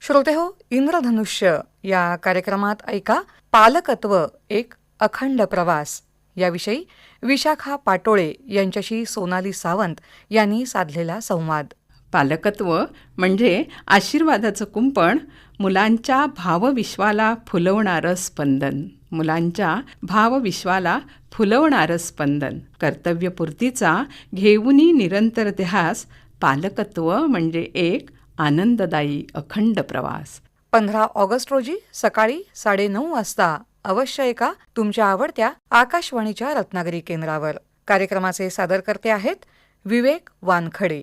श्रोते हो, इंद्रधनुष्य या कार्यक्रमात ऐका पालकत्व एक अखंड प्रवास याविषयी विशाखा पाटोळे यांच्याशी सोनाली सावंत यांनी साधलेला संवाद. पालकत्व म्हणजे आशीर्वादाचं कुंपण, मुलांच्या भावविश्वाला फुलवणारं स्पंदन. मुलांच्या भावविश्वाला फुलवणारं स्पंदन. कर्तव्यपूर्तीचा घेऊनी निरंतर ध्यास. पालकत्व म्हणजे एक आनंददायी अखंड प्रवास. 15 ऑगस्ट रोजी सकाळी 9:30 वाजता अवश्य ऐका तुमच्या आवडत्या आकाशवाणीच्या रत्नागिरी केंद्रावर. कार्यक्रमाचे सादरकर्ते आहेत विवेक वानखडे.